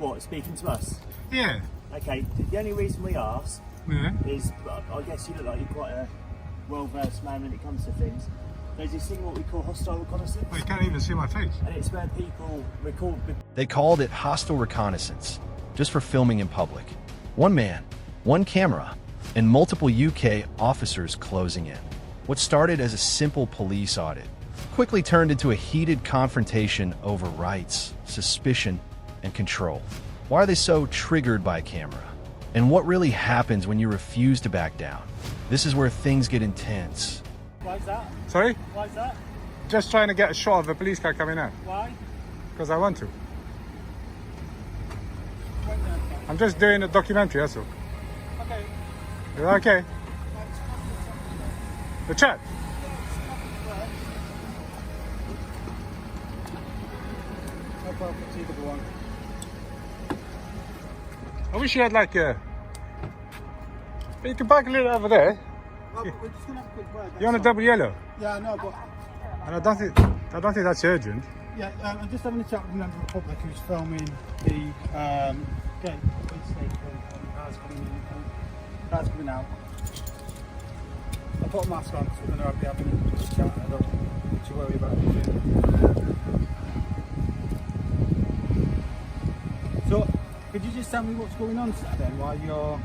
What, speaking to us? Yeah. Okay, the only reason we ask Yeah. is, I guess you look like you're quite a well-versed man when it comes to things. There's this thing what we call hostile reconnaissance, Well, you can't even see my face. and it's where people record. They called it hostile reconnaissance, just for filming in public. One man, one camera, and multiple UK officers closing in. What started as a simple police audit quickly turned into a heated confrontation over rights, suspicion, and control. Why are they so triggered by camera? And what really happens when you refuse to back down? This is where things get intense. Why is that? Sorry? Why is that? Just trying to get a shot of a police car coming out. Why? Because I want to. I'm just doing a documentary, that's all. Okay. Is that okay? The chat? No problem, it's either one. I wish you had like a... But you can park a little over there. Well, we're just gonna have a quick word. You're on a double yellow. Yeah, I know, but And I don't think that's urgent. yeah, I'm just having a chat with a member of the public who's filming the police station and cars coming in, cars coming out. I put a mask on, so we're going to be having a chat. I don't need to worry about anything. So, could you just tell me what's going on then?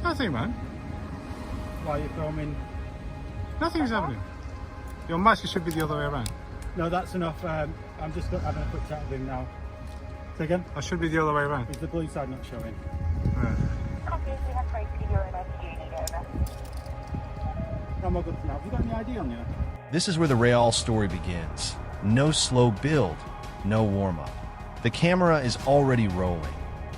Nothing, man. While you're filming? Nothing's happening. Your mask should be the other way around. No, that's enough. I'm just having a quick chat with him now. Say again? I should be the other way around. Is the blue side not showing? I'm all good for now. Have you got any ID on you? This is where the Real story begins. No slow build, no warm-up. The camera is already rolling,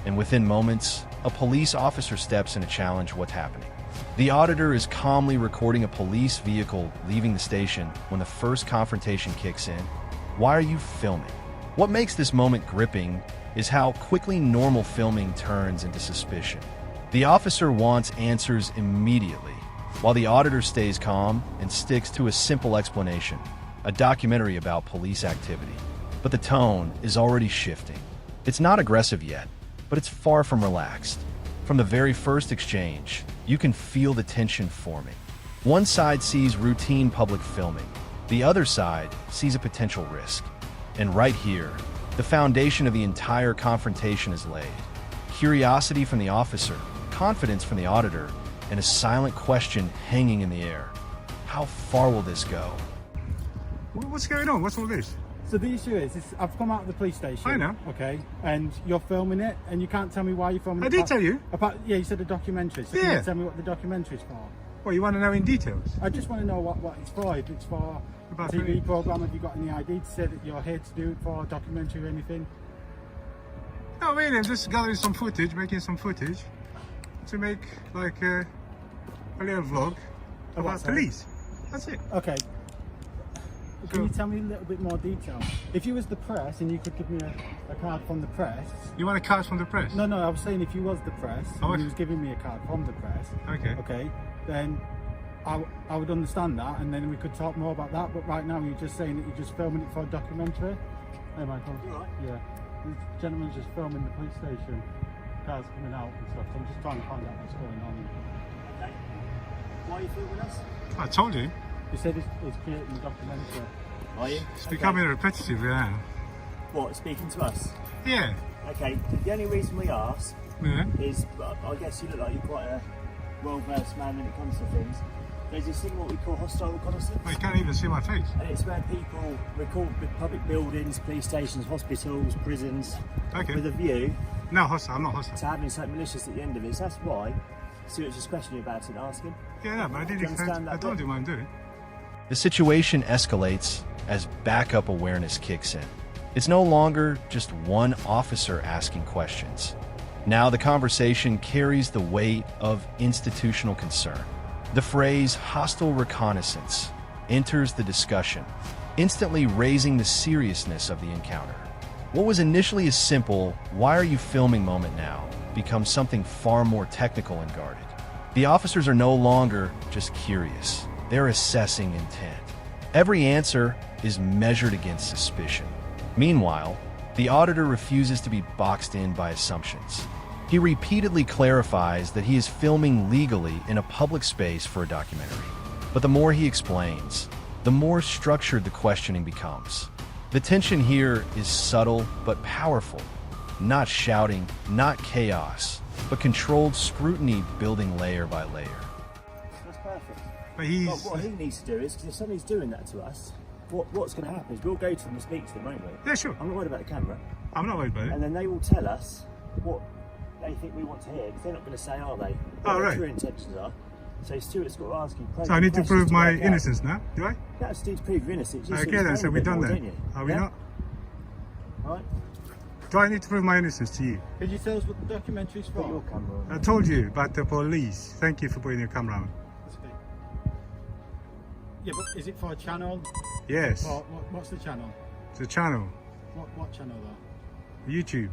and within moments, a police officer steps in to challenge what's happening. The auditor is calmly recording a police vehicle leaving the station when the first confrontation kicks in. Why are you filming? What makes this moment gripping is how quickly normal filming turns into suspicion. The officer wants answers immediately, while the auditor stays calm and sticks to a simple explanation, a documentary about police activity. But the tone is already shifting. It's not aggressive yet, but it's far from relaxed. From the very first exchange, you can feel the tension forming. One side sees routine public filming. The other side sees a potential risk. And right here, the foundation of the entire confrontation is laid. Curiosity from the officer, confidence from the auditor, and a silent question hanging in the air. How far will this go? What's going on? What's all this? So the issue is I've come out of the police station. I know. Okay, and you're filming it, and you can't tell me why you're filming it. I did tell you. Yeah, you said a documentary. So can Yeah. you tell me what the documentary's for? Well, you want to know in details? I just want to know what it's for. If it's for a About TV me. program, have you got any ID to say that you're here to do it for a documentary or anything? No, really, I'm just gathering some footage, making some footage to make like a little vlog about sorry? police. That's it. Okay. Can Sure. you tell me a little bit more detail? If you was the press and you could give me a card from the press. You want a card from the press? No, I was saying if you was the press Oh, and you was giving me a card from the press. Okay. Okay, then I would understand that, and then we could talk more about that. But right now, you're just saying that you're just filming it for a documentary. Hey, Michael. You all right? Yeah. This gentleman's just filming the police station. Cars coming out and stuff. So I'm just trying to find out what's going on. Okay. Why are you filming us? I told you. You said it's creating a documentary. Are you? It's becoming repetitive now. What, speaking to us? Yeah. Okay, the only reason we ask Yeah. is, I guess you look like you're quite a well-versed man when it comes to things. There's this thing what we call hostile reconnaissance, Well, you can't even see my face. and it's where people record public buildings, police stations, hospitals, prisons, Okay. with a view No, hostile. I'm not hostile. to having something malicious at the end of it. So that's why Stuart's just questioning you about it and asking. Yeah, no, but I Do you didn't. understand that I told bit? you what I'm doing. The situation escalates as backup awareness kicks in. It's no longer just one officer asking questions. Now the conversation carries the weight of institutional concern. The phrase hostile reconnaissance enters the discussion, instantly raising the seriousness of the encounter. What was initially a simple, "why are you filming" moment now becomes something far more technical and guarded. The officers are no longer just curious. They're assessing intent. Every answer is measured against suspicion. Meanwhile, The auditor refuses to be boxed in by assumptions. He repeatedly clarifies that he is filming legally in a public space for a documentary. But the more he explains, the more structured the questioning becomes. The tension here is subtle but powerful. Not shouting, not chaos, but controlled scrutiny building layer by layer. That's perfect. But he's... But what he needs to do is, because if somebody's doing that to us, what's going to happen is we'll go to them and speak to them, won't we? Yeah, sure. I'm not worried about the camera. I'm not worried about it. And then they will tell us what they think we want to hear, because they're not going to say, are they? What their right. true intentions are. So Stuart's got to ask you. So I need to prove questions my work out. innocence now, do I? That's to prove your innocence. You Okay should then, explain so a we're bit done more, then. don't you? Are we Yeah? not? Right? Do I need to prove my innocence to you? Could you tell us what the documentary's Put your for? camera on. I told you about the police. Thank you for putting your camera on. That's okay. Yeah, but is it for a channel? Yes, Or what's the channel? it's a channel, What channel though? YouTube.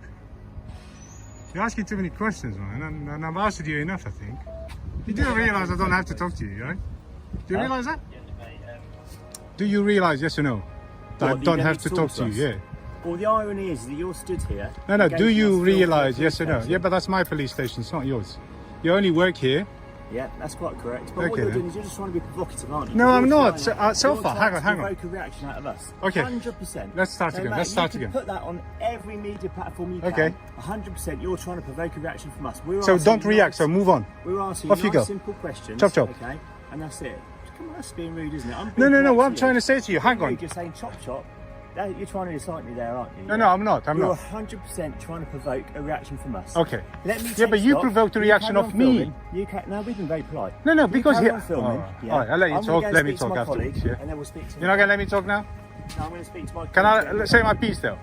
You're asking too many questions, man, and I've asked you enough, I think. You do realise I don't have to talk to you, right? Do you realise that? Do you realise, yes or no, that I What, that you don't don't have need to to talk talk to to you? us? Yeah. Well, the irony is that you're stood here. No, do engaging you us filming realise, the yes or no? police Yeah, but that's my police station, it's not yours. You only work here. station. Yeah, that's quite correct. But what Okay, you're then. doing is you're just trying to be provocative, aren't you? No, I'm You're not. trying So you're far, trying hang to on. provoke a reaction out of us. Okay. 100%. Let's start again, Matt, let's start you again. can put that on every media platform you Okay. can. 100%. You're trying to provoke a reaction from us. We're So asking don't you react, nice- so move on. We're asking Off you you nice, go. simple questions. Chop, chop. Okay, and that's it. Come on, that's being rude, isn't it? I'm No, being no, no, polite what I'm you. trying to say to you, hang You're on. just saying chop, chop. You're trying to incite me there, aren't you? No, no, I'm not, I'm You're not. 100% trying to provoke a reaction from us. Okay. Let me Yeah, take but you stock. provoked a You reaction carry of on me. filming. No, we've been very polite. No, no, You because carry he... on filming. Alright, Yeah. alright, I'll let you I'm gonna talk, go and let me speak to talk my afterwards, colleague, yeah? And then we'll speak to You're not going to let me talk now? No, I'm going to speak to my Can colleague. I say my piece though?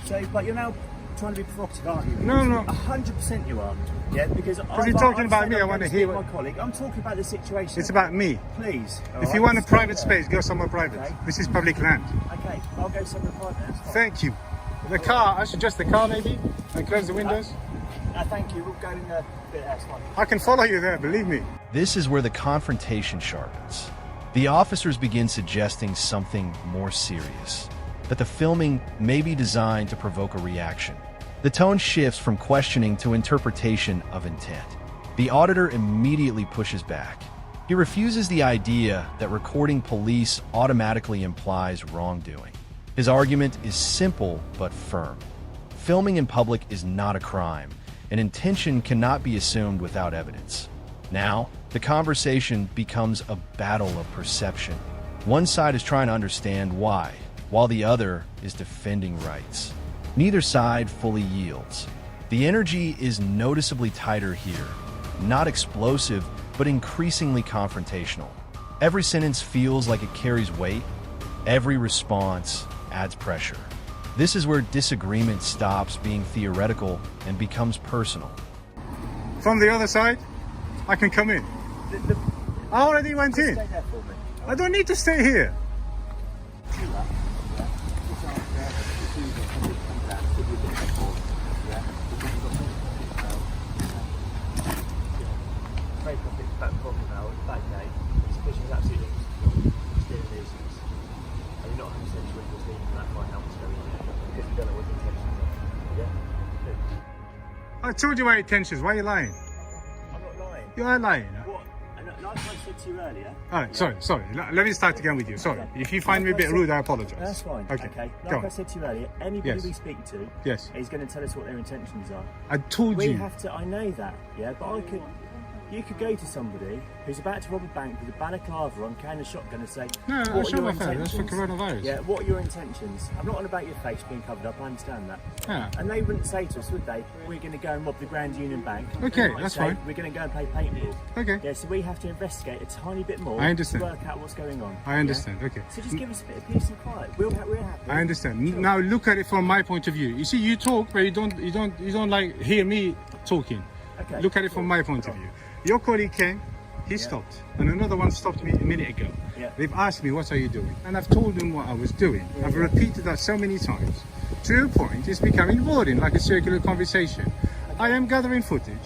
So, but you're now trying to be provocative, aren't you? No, no. 100% you are. Yeah, because you're talking about me, I wanna hear my what- colleague. I'm talking about the situation. It's about me. Please. If you want a private space, go somewhere private. Okay. This is public land. Okay, I'll go somewhere private. That's fine. Thank you. The car, I suggest the car maybe, and close the windows. Thank you. We'll go in the bit that's fine. I can follow you there, believe me. This is where the confrontation sharpens. The officers begin suggesting something more serious, that the filming may be designed to provoke a reaction. The tone shifts from questioning to interpretation of intent. The auditor immediately pushes back. He refuses the idea that recording police automatically implies wrongdoing. His argument is simple but firm. Filming in public is not a crime, and intention cannot be assumed without evidence. Now, the conversation becomes a battle of perception. One side is trying to understand why, while the other is defending rights. Neither side fully yields. The energy is noticeably tighter here, not explosive, but increasingly confrontational. Every sentence feels like it carries weight. Every response adds pressure. This is where disagreement stops being theoretical and becomes personal. From the other side, I can come in. I already went Stay in. there for me. I don't need to stay here. I told you my intentions. Why are you lying? I'm not lying. You are lying. What? And like I said to you earlier. Alright, sorry. Let me start again with you. Sorry. Okay. If you find me a Like I bit said- rude, I apologize. That's fine. Okay. Like Go I on. said to you earlier, anybody Yes. we speak to Yes. is going to tell us what their intentions are. I told We you. have to. I know that. Yeah, but you could go to somebody who's about to rob a bank with a balaclava on, carrying a shotgun, and say, No, "What I'll are show your my face. That's for intentions?" coronavirus. Yeah, what are your intentions? I'm not on about your face being covered up. I understand that. Yeah. And they wouldn't say to us, would they? We're going to go and rob the Grand Union Bank. Okay, They might that's say, fine. We're going to go and play paintball. Okay. Yeah, so we have to investigate a tiny bit more I understand. to work out what's going on. I understand. Okay. So just give us a bit of peace and quiet. We're happy. I understand. Now look at it from my point of view. You see, you talk, but you don't like hear me talking. Okay, Look at it from my point of view. Your colleague came, he stopped, and another one stopped me a minute ago. Yeah. They've asked me, what are you doing? And I've told them what I was doing. I've repeated that so many times. To a point, it's becoming boring, like a circular conversation. I am gathering footage.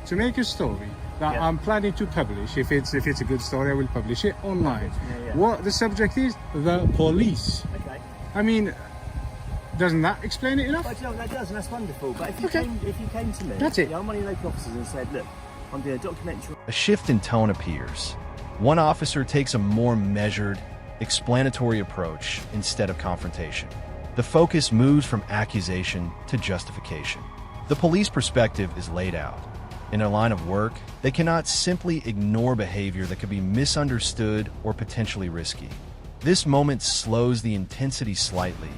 to make a story that Yeah. I'm planning to publish. If it's a good story, I will publish it online. Yeah, yeah. What the subject is? The police. Okay. I mean, doesn't that explain it enough? But you know, that does, and that's wonderful. But if you, Okay. if you came to me, That's it. yeah, I'm one of your local officers and said, look, I'm doing a documentary. A shift in tone appears. One officer takes a more measured, explanatory approach instead of confrontation. The focus moves from accusation to justification. The police perspective is laid out. In a line of work, they cannot simply ignore behavior that could be misunderstood or potentially risky. This moment slows the intensity slightly,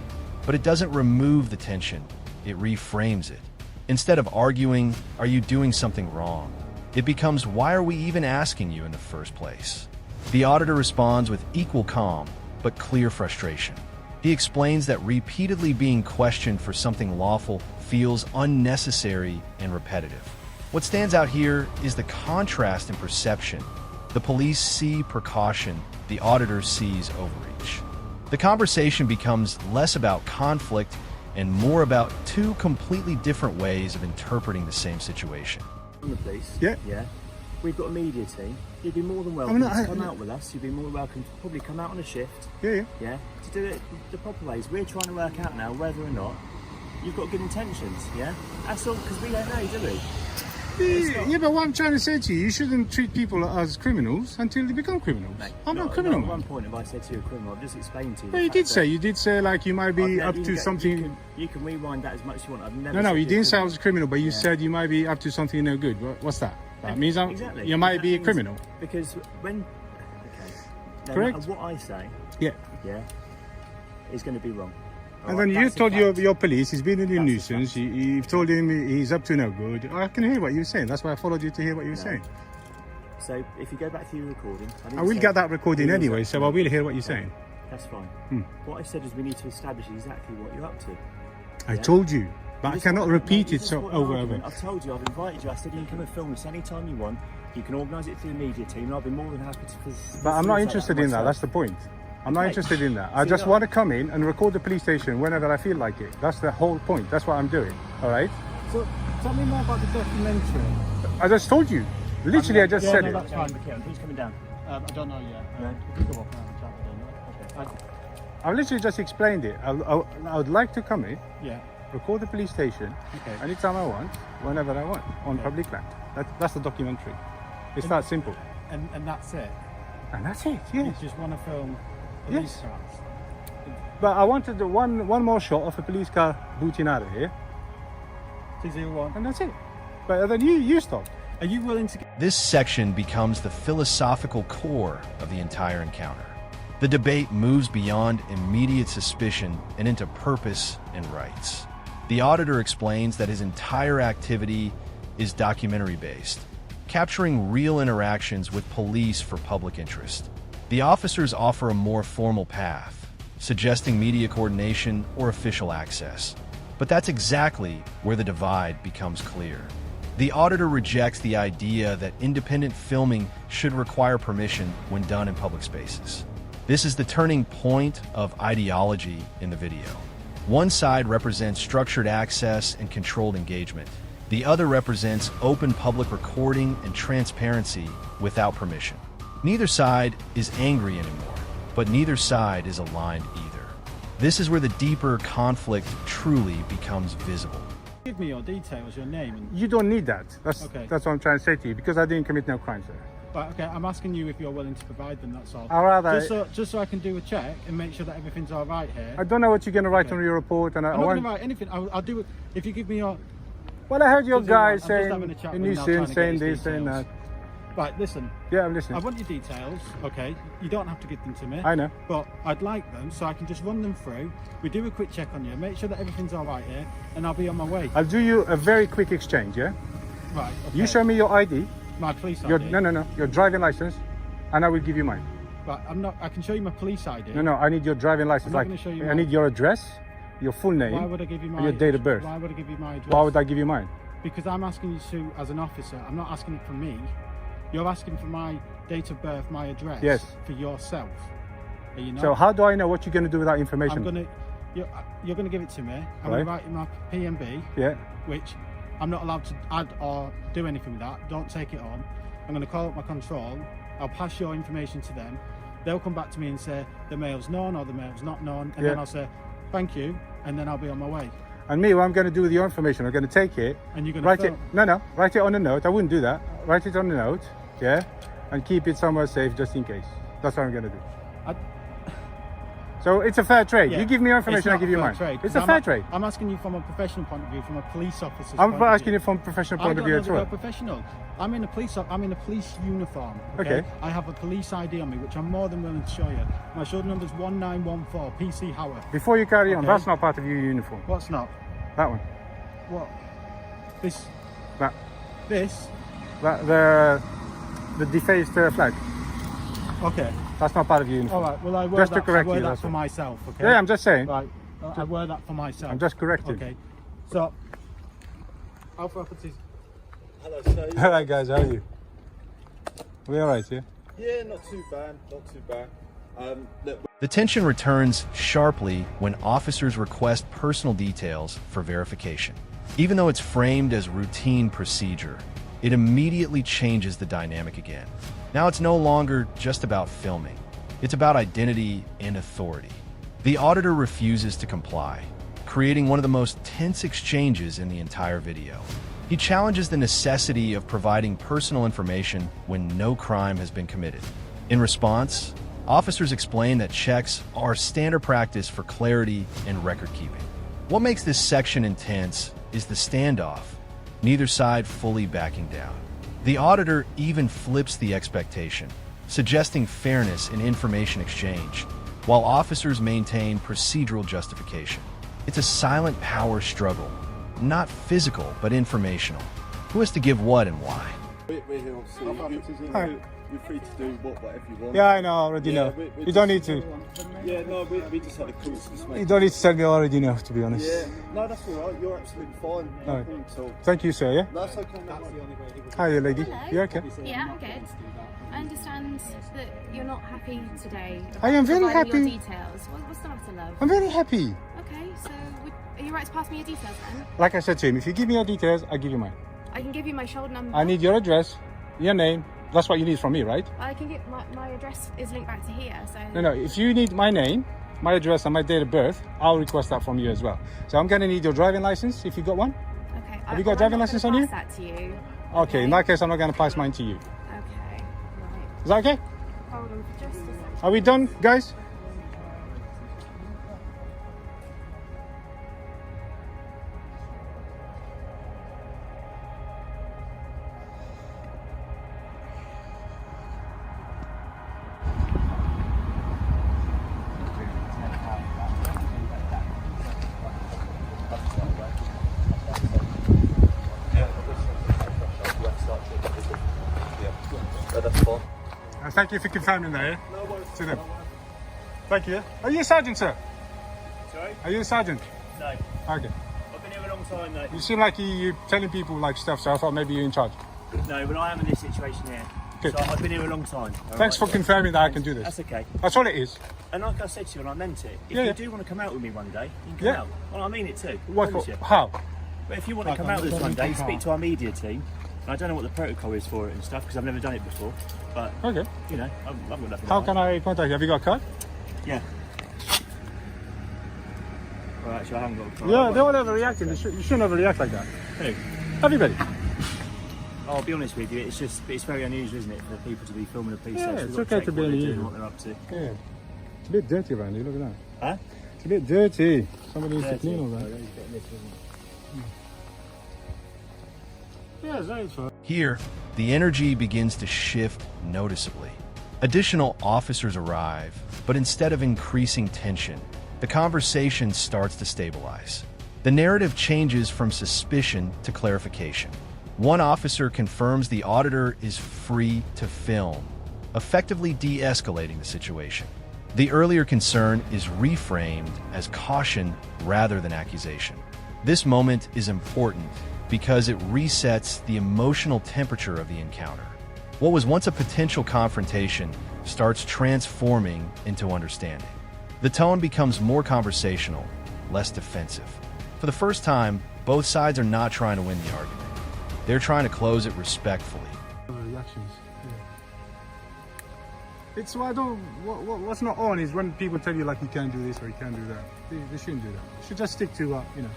but it doesn't remove the tension, it reframes it. Instead of arguing, "Are you doing something wrong?" it becomes, "Why are we even asking you in the first place?" The auditor responds with equal calm, but clear frustration. He explains that repeatedly being questioned for something lawful feels unnecessary and repetitive. What stands out here is the contrast in perception. The police see precaution, the auditor sees overreach. The conversation becomes less about conflict and more about two completely different ways of interpreting the same situation. From the police. Yeah. Yeah. We've got a media team. You'd be more than welcome not- to come out with us. You'd be more than welcome to probably come out on a shift. Yeah. Yeah. To do it the proper ways. We're trying to work out now whether or not you've got good intentions. Yeah. That's all, because we don't know, do we? Yeah, but what I'm trying to say to you, you shouldn't treat people as criminals until they become criminals. Mate, I'm not a At criminal. one man. point, if I said to you a criminal, I've just explained to you. Well, you did say like you might be up to something. You can rewind that as much as you want. I've never. No, said you you're didn't say I criminal. was a criminal, but you Yeah. said you might be up to something no good. What's that? That means Exactly. you might That be a means- criminal. Because when. Okay. No Correct. matter what I say, Yeah. yeah, is going to be wrong. And Alright, then you that's a told fact. your police he's been a That's a nuisance. You've told him he's up to no good. I can hear what you're saying. That's why I followed you to hear what you were saying. So if you go back to your recording, I will get that recording anyway, so I will hear what you're saying. That's fine. Hmm. What I said is we need to establish exactly what you're up to. I Yeah. told you, but You I just cannot want- repeat you it just so want an over and argument. over. I've told you, I've invited you. I said you can come and film this anytime you want. You can organise it through the media team, and I'll be more than happy to. But I'm not facilitate interested in that. myself. That's the point. I'm not Okay. interested in that. So I just you're want to come in and record the police station whenever I feel like it. That's the whole point. That's what I'm doing. All right? So tell me more about the documentary. I just told you. Literally, I just Yeah, said no, it. that's fine. Okay, who's coming down? I don't know yet. No. We can go up and chat with them. Okay. I've literally just explained it. I would like to come in, Yeah. record the police station Okay. anytime I want, whenever I want, on public land. That's the documentary. It's that simple. And that's it. And that's it, You yes. just want to film Yes. police cars. But I wanted the one more shot of a police car booting out of here, 201. and that's it. But then you stopped. Are you willing to get This section becomes the philosophical core of the entire encounter. The debate moves beyond immediate suspicion and into purpose and rights. The auditor explains that his entire activity is documentary-based, capturing real interactions with police for public interest. The officers offer a more formal path, suggesting media coordination or official access. But that's exactly where the divide becomes clear. The auditor rejects the idea that independent filming should require permission when done in public spaces. This is the turning point of ideology in the video. One side represents structured access and controlled engagement. The other represents open public recording and transparency without permission. Neither side is angry anymore, but neither side is aligned either. This is where the deeper conflict truly becomes visible. give me your details, your name? And, You don't need that. Okay. That's what I'm trying to say to you, because I didn't commit no crime, sir. right, okay, I'm asking you if you're willing to provide them, that's all. I'd rather... Just so I can do a check and make sure that everything's all right here. I don't know what you're going to write Okay. on your report, and I I'm not want... going to write anything. I'll do it if you give me your... Well, I heard your Just guy I'm just saying having a chat a with him now, trying nuisance, to get saying his this, saying details. that. Right, listen. Yeah, I'm I listening. want your details, okay? You don't have to give them to me. I know. But I'd like them so I can just run them through. We do a quick check on you, make sure that everything's all right here, and I'll be on my way. I'll do you a very quick exchange, yeah? Right, okay. You show me your ID, my police ID. your your driving license, and I will give you mine. Right, I can show you my police ID. No, I need your driving license. I'm not Like, gonna show you I mine. need your address, your full name, Why would I give you my and your date of birth. Why would I give you my address? Why would I give you mine? Because I'm asking you to, as an officer, I'm not asking it from me. You're asking for my date of birth, my address. Yes. For yourself. Are you not? So how do I know what you're going to do with that information? you're gonna give it to me. I'm Right. gonna write in my PMB, Yeah, which I'm not allowed to add or do anything with that. Don't take it on. I'm going to call up my control. I'll pass your information to them. They'll come back to me and say the mail's known or the mail's not known, and then I'll say thank you, and then I'll be on my way. And me, what I'm going to do with your information, I'm going to take it, And you're going write to it. No, write it on a note. I wouldn't do that. Write it on a note, yeah, and keep it somewhere safe just in case. That's what I'm going to do. So it's a fair trade. Yeah. You give me your information, I give you mine. It's a fair trade. I'm asking you from a professional point of view, from a police officer's I'm point of asking view. you from a professional point of view as I well. don't know professional. I'm in a police uniform. Okay. I have a police ID on me, which I'm more than willing to show you. My shoulder number's 1914 PC Howard. Before you carry on, Okay. that's not part of your uniform. What's not? That one. What? This. That. This. That the defaced flag. Okay. That's not part of your uniform. All right. Well, I wear Just to that. correct I wear you, that that's for all. myself. Okay. Yeah, I'm just saying. Right. I wear that for myself. I'm just correcting. Okay. So. Alpha Properties. Hello, sir. Hello guys, how are you? We all right, yeah? Yeah, not too bad. Not too bad. Look, The tension returns sharply when officers request personal details for verification. Even though it's framed as routine procedure, it immediately changes the dynamic again. Now it's no longer just about filming. It's about identity and authority. The auditor refuses to comply, creating one of the most tense exchanges in the entire video. He challenges the necessity of providing personal information when no crime has been committed. In response, officers explain that checks are standard practice for clarity and record keeping. What makes this section intense is the standoff, neither side fully backing down. The auditor even flips the expectation, suggesting fairness in information exchange, while officers maintain procedural justification. It's a silent power struggle, not physical, but informational. Who has to give what and why? we're here, obviously. Hi. You're free to do whatever you want. Yeah, I know, I already Yeah, know. we You don't need to. Yeah, no, we just had a call to just make. You don't need to tell me, I already know, to be honest. Yeah, no, that's all right. You're absolutely fine. No Alright. problem at all. Thank you, sir, yeah? That's okay. Hi, lady. Hello. You okay? Yeah, I'm good. I understand that you're not happy today. I am very providing happy. Your details. What's the matter, love? I'm very happy. Okay, so are you right to pass me your details then? Like I said to him, if you give me your details, I give you mine. I can give you my shoulder number. I need your address, your name. That's what you need from me, right? I can get my address is linked back to here, so. No, if you need my name, my address, and my date of birth, I'll request that from you as well. So I'm going to need your driving license, if you got one. Okay. Have you got a driving license on you? That to you. Okay, in that case, I'm not going to pass mine to you. Okay. Right. Is that okay? Hold on for just a second. Are we done, guys? That's fine. Thank you for confirming that, yeah? No worries. To them. Thank you. Are you a sergeant, sir? Sorry? Are you a sergeant? No. Okay. I've been here a long time, though. You seem like you're telling people like stuff, so I thought maybe you're in charge. No, but I am in this situation here. Good. So I've been here a long time. Thanks for confirming that I can do this. That's okay. That's all it is. And like I said to you, and I meant it, if Yeah, you yeah. do want to come out with me one day, you can come Yeah. out. Well, I mean it too. I What? promise you. How? But if you want to come out with us one day, speak to our media team. And I don't know what the protocol is for it and stuff, because I've never done it before. But, Okay. you know, I've got nothing. How can I contact you? Have you got a card? Yeah. Well, actually, I haven't got a card. Yeah, they won't overreact. You shouldn't overreact like that. Who? Everybody. I'll be honest with you, it's very unusual, isn't it, for people to be filming a police Yeah, station. it's We've got okay to check be what they do unusual. and what they're up to. Yeah. It's a bit dirty around here, look at that. Huh? It's a bit dirty. Somebody needs to clean all that. Yeah, it's fine. Here, the energy begins to shift noticeably. Additional officers arrive, but instead of increasing tension, the conversation starts to stabilize. The narrative changes from suspicion to clarification. One officer confirms the auditor is free to film, effectively de-escalating the situation. The earlier concern is reframed as caution rather than accusation. This moment is important because it resets the emotional temperature of the encounter. What was once a potential confrontation starts transforming into understanding. The tone becomes more conversational, less defensive. For the first time, Both sides are not trying to win the argument. They're trying to close it respectfully. Reactions. Yeah. It's why I don't. What's not on is when people tell you like you can't do this or you can't do that. They shouldn't do that. They should just stick to you know.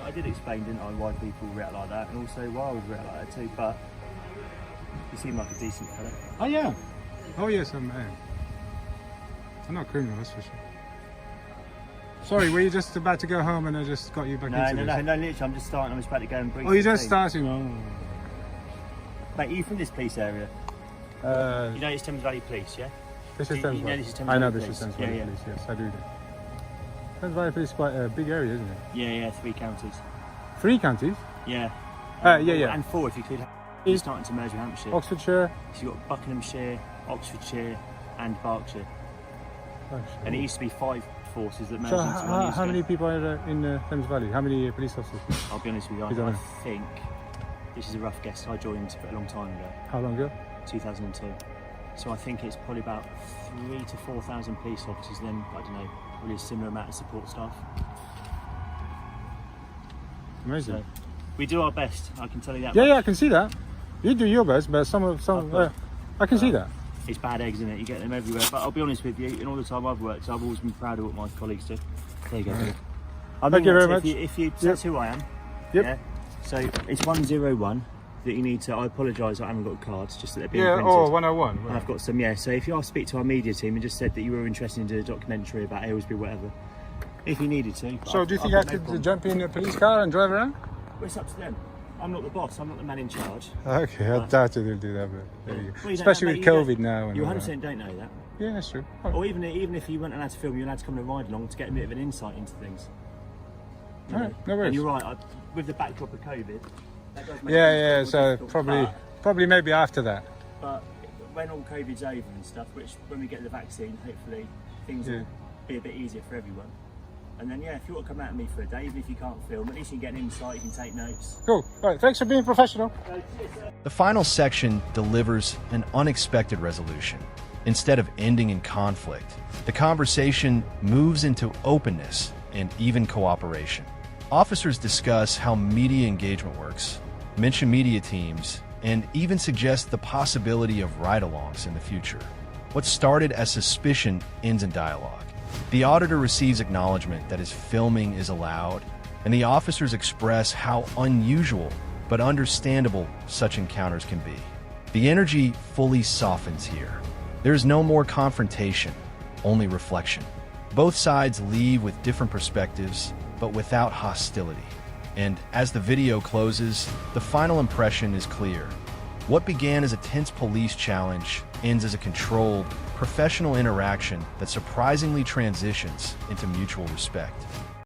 I did explain, didn't I, why people react like that, and also why I would react like that too. But you seem like a decent fella. Oh yeah. Oh yes, I'm not a criminal, that's for sure. Sorry, were you just about to go home and I just got you back into this? No, literally, I'm just starting. I'm just about to go and brief. Oh, you're just the team. starting? Oh. Mate, are you from this police area? You know it's Thames Valley Police, yeah? This is Thames you know Valley. this is Thames I know Valley this is Police. Thames Valley Police, yes, I do. Thames Valley Police is quite a big area, isn't it? Yeah, 3 counties. 3 counties? Yeah. Yeah. And 4 if you could. You're starting to merge with Hampshire. Oxfordshire. So you've got Buckinghamshire, Oxfordshire, and Berkshire. Oh, And it used to be 5 forces that merged so into one. how many people are in Thames Valley? How many police officers? I'll be honest with you, You don't I know? think this is a rough guess. I joined a long time ago, How long ago? 2002. So I think it's probably about 3,000 to 4,000 police officers. Then I don't know, probably a similar amount of support staff. Amazing. So we do our best. I can tell you that. Yeah, much. yeah, I can see that. You do your best, but some I can see that. It's bad eggs, isn't it? You get them everywhere. But I'll be honest with you, in all the time I've worked, I've always been proud of what my colleagues do. There you go. Right. Thank you very much. If you that's who I am. Yep. Yeah? So it's 101 that you need to. I apologise, I haven't got cards, just that they're being Yeah, printed. oh, 101. And I've got some, yeah. So if you are speak to our media team and just said that you were interested in doing a documentary about Aylesbury, whatever, if you needed to. So do you think I could jump in a police car and drive around? Well, it's up to them. I'm not the boss. I'm not the man in charge. Okay, I doubt they'll do that, but there you go. Well, you don't Especially know, with you don't- COVID now. And You all 100% don't know that. that. Yeah, that's true. Or even if you weren't allowed to film, you're allowed to come and ride along to get a bit of an insight into things. You All know? right, no worries. And you're right. With the backdrop of COVID, that does make Yeah, things so more difficult, probably maybe after that. But when all COVID's over and stuff, which when we get the vaccine, hopefully things will be a bit easier for everyone. And then, yeah, if you want to come out with me for a day, even if you can't film, at least you can get an insight, you can take notes. Cool. All right, thanks for being professional. The final section delivers an unexpected resolution. Instead of ending in conflict, the conversation moves into openness and even cooperation. Officers discuss how media engagement works, mention media teams, and even suggest the possibility of ride-alongs in the future. What started as suspicion ends in dialogue. The auditor receives acknowledgement that his filming is allowed, and the officers express how unusual but understandable such encounters can be. The energy fully softens here. There is no more confrontation, only reflection. Both sides leave with different perspectives, but without hostility. And as the video closes, the final impression is clear. What began as a tense police challenge ends as a controlled, professional interaction that surprisingly transitions into mutual respect.